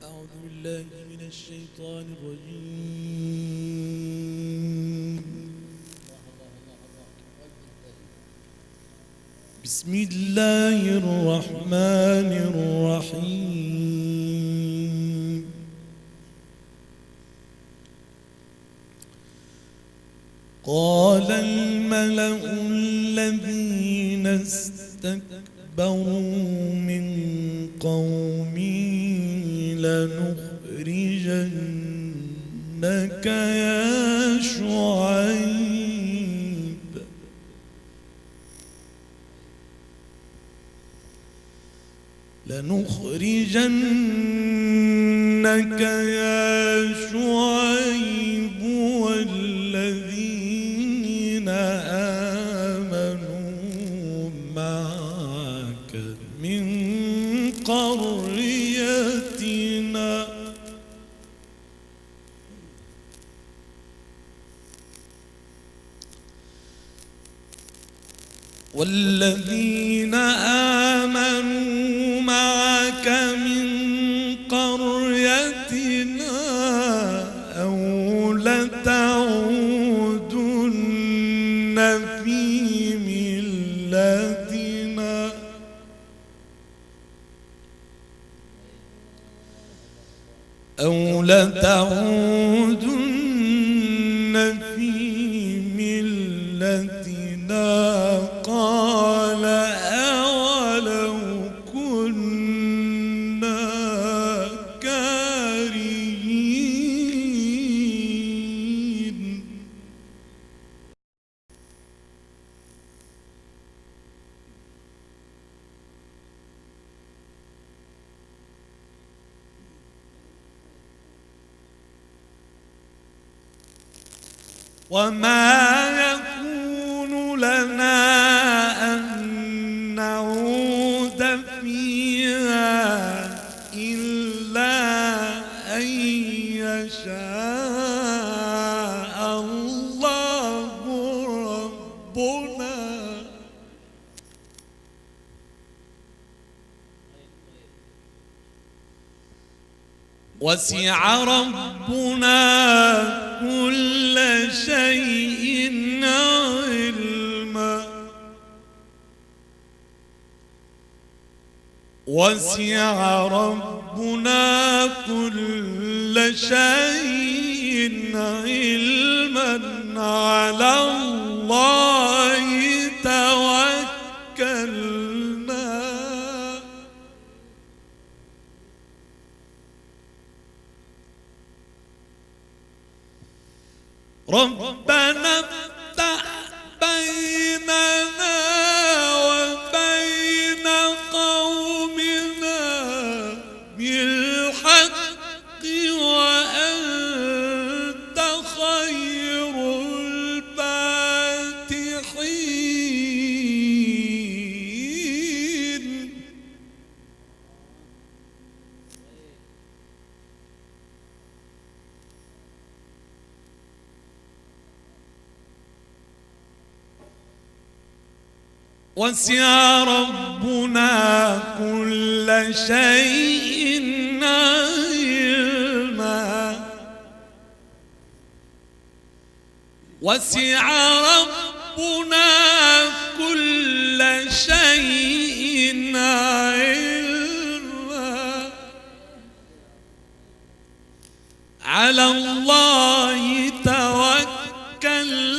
أعوذ بالله من الشيطان الرجيم. بسم الله الرحمن الرحيم. قال الملأ الذين استكبروا من قومي لنخرجنك يا شعيب والذين آمنوا معك من قريتنا أو لتعودن في ملتنا قال أولو كنا كارهين. وما يكون لنا أن نعود فيها إلا أن يشاء الله ربنا وسع ربنا كل شيء علما على الله توكلنا ربنا افتح بيننا وبين قومنا بالحق وأنت خير الفاتحين. وسع ربنا كل شيء علما وسع ربنا كل شيء علما على الله توكلنا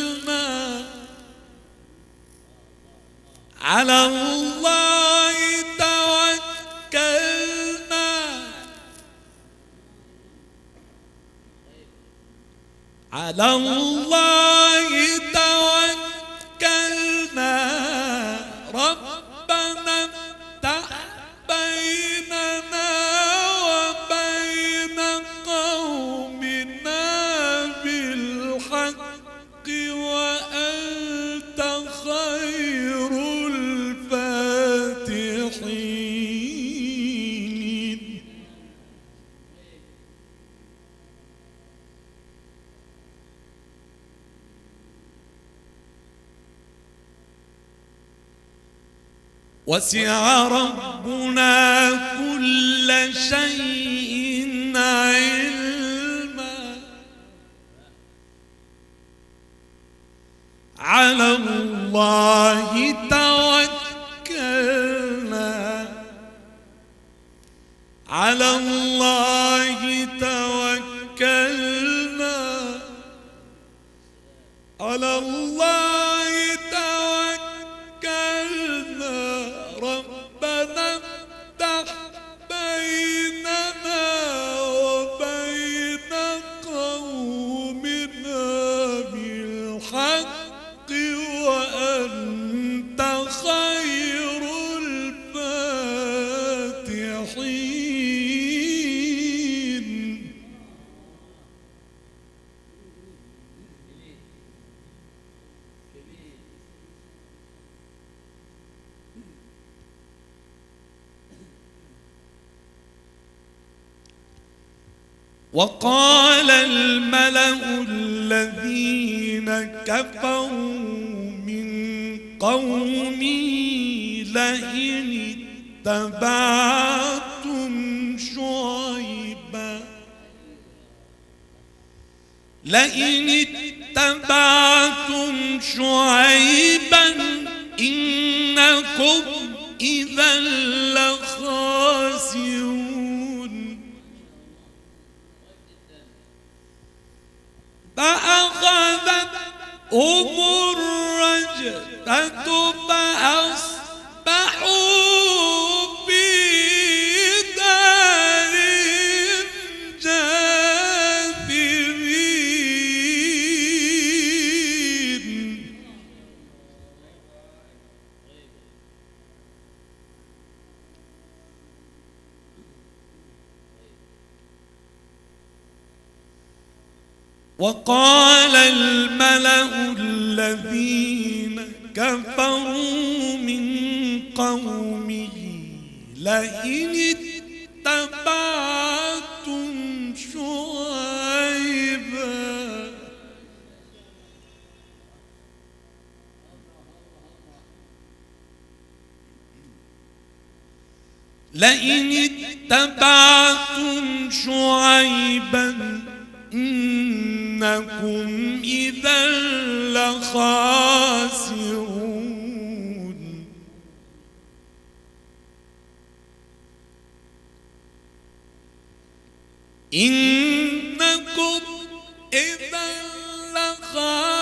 على الله توكلنا على الله توكلنا ربنا افتح بيننا وبين قومنا بالحق وأنت خير الفاتحين. وسع ربنا كل شيء الله توكلنا على الله توكلنا على الله توكلنا ربنا افتح بيننا وبين قومنا بالحق وأنت خير الفاتحين. وقال الملأ الذين كفروا من قومه لئن اتبعتم شعيبا إنكم إذا لخاسرون. فأخذتهم الرجفة فأصبحوا في دارهم جاثمين. وقال الملأ الذين كفروا من قومه لئن اتبعتم شعيبا إنكم إذا لخاسرون. إنكم إذا لخاسرون.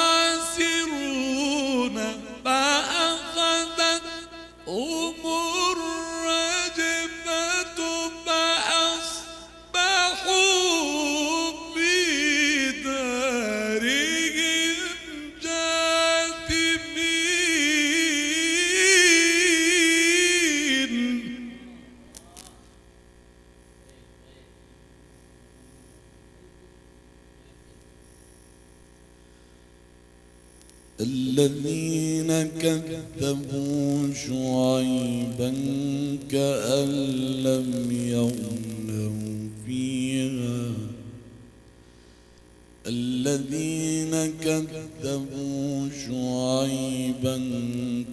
فأخذتهم الرجفة فأصبحوا في دارهم جاثمين. الذين كذبوا شعيبا كأن لم يغنوا فيها. الذين كذبوا شعيبا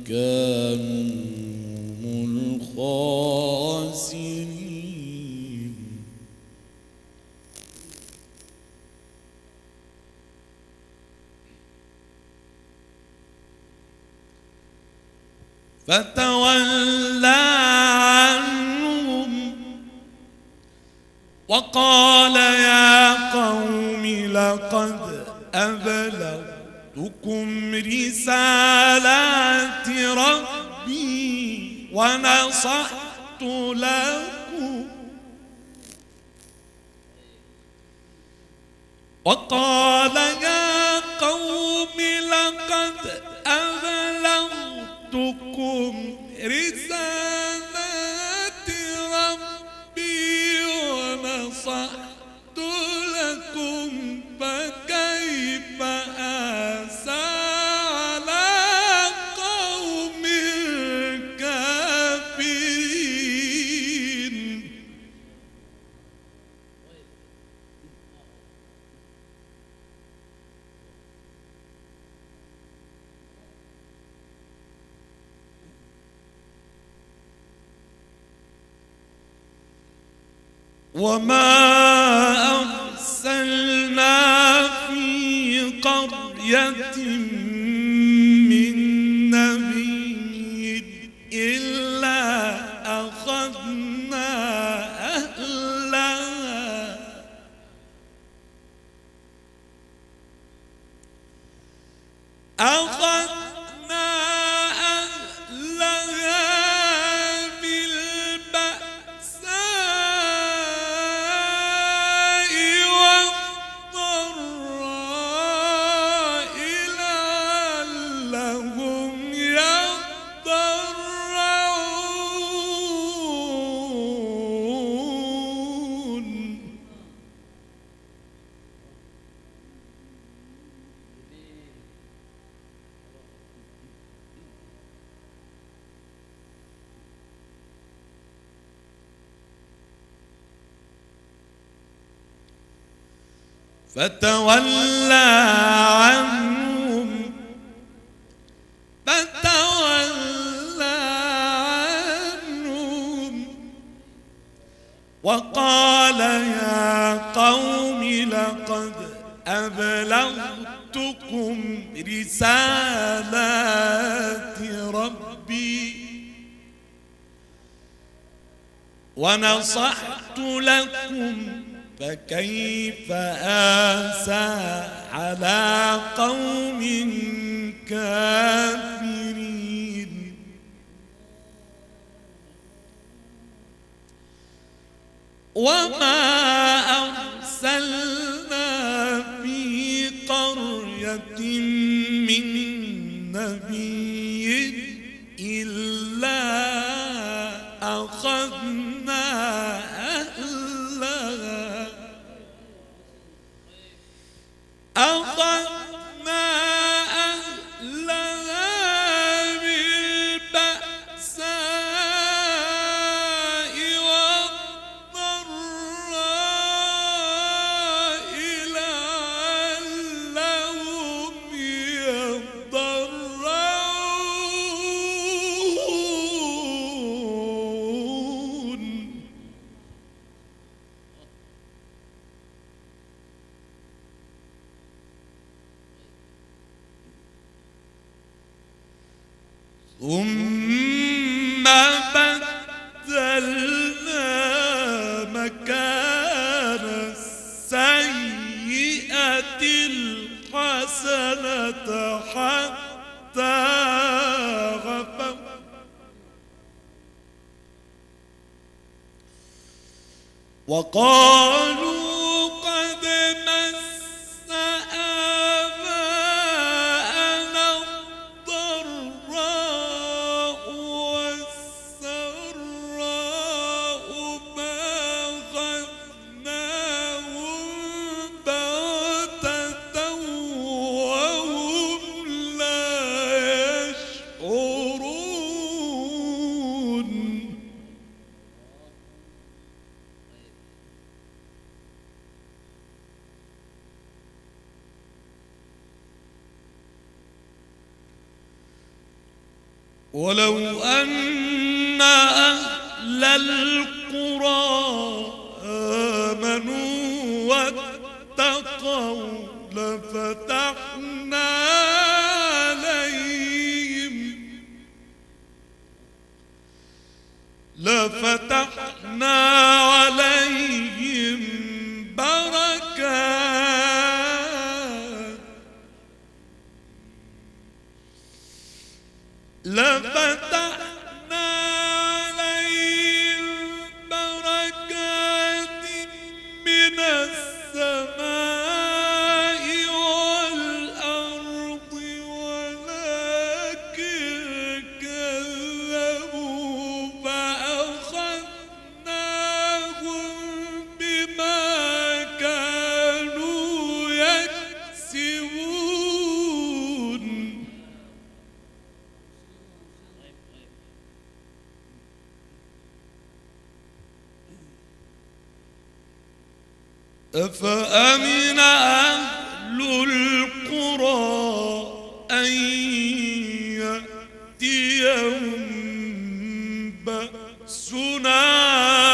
كانوا هم الخاسرين. فتولى عنهم وقال يا قوم لقد أبلغتكم رسالات ربي ونصحت لكم. وقال يا قوم لقد أبلغتكم رسالات ربي ونصحت لكم فكيف آسى على قوم كافرين. وما أرسلنا في قرية من فتولى عنهم وقال يا قوم لقد أبلغتكم رسالات ربي ونصحت لكم فكيف آسى على قوم كافرين وما أرسلنا في قرية من نبي إلا أخذنا بالبأساء والضراء لعلهم يضرعون ثم بدلنا مكان السيئة الحسنة حتى غفوا وقالوا قد مس آباءنا الضراء والسراء فأخذناهم بغتة وهم لا يشعرون ولو أن أهل القرى آمنوا واتقوا لفتحنا عليهم بركات من السماء والأرض ولكن كذبوا فأخذناهم بما كانوا يكسبون أفأمن أهل القرى أن يأتيهم بأسنا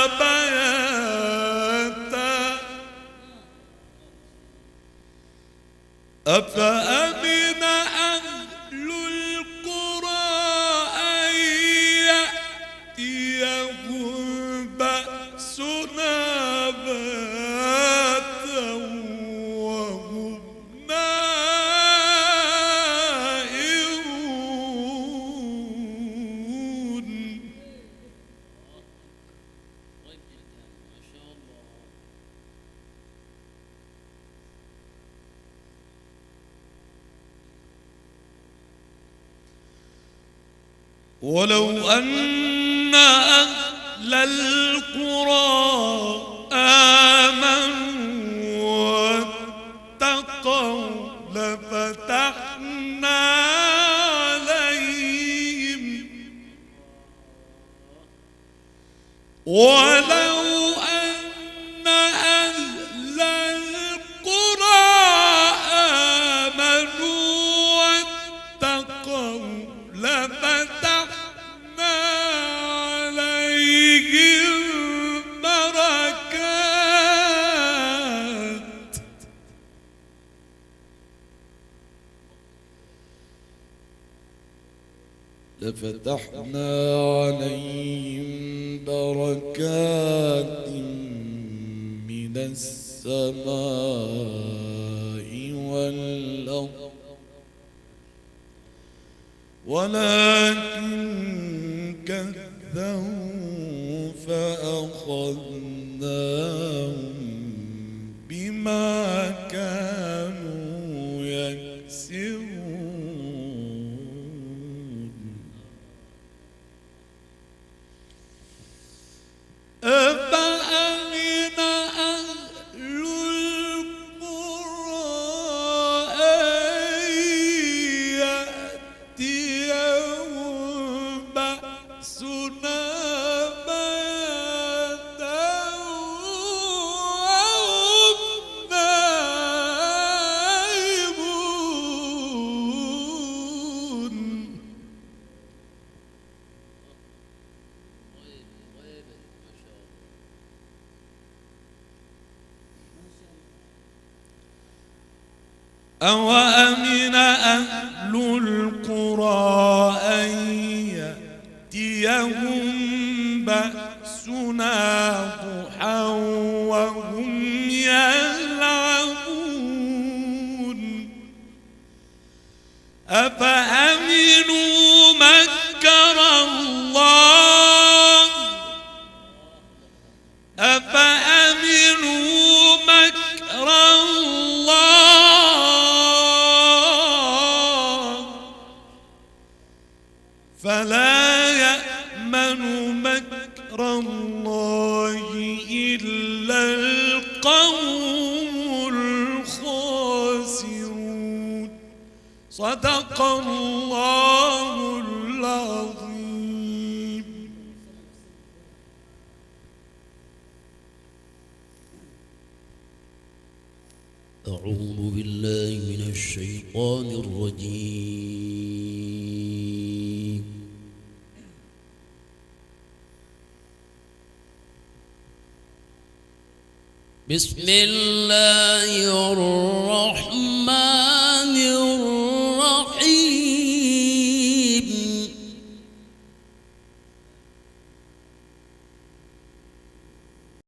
بياتا أفأمن أهل القرى أن يأتيهم بأسنا بياتا وهم نائمون ولو أن أهل القرى آمنوا واتقوا لفتحنا عليهم ولو أن أهل القرى لفتحنا عليهم بركات من السماء والأرض ولكن كذبوا فأخذناهم بما كانوا يكسبون أفأمن أهل القرى أن يأتيهم بأسنا بياتا وهم نائمون أوأمن أهل القرى أن يأتيهم بأسنا ضحى وهم يلعبون أفأمنوا مكر الله أفأمنوا مكر الله فلا يأمن مكر الله إلا القوم الخاسرون صدق الله العظيم. أعوذ بالله من الشيطان الرجيم. بسم الله الرحمن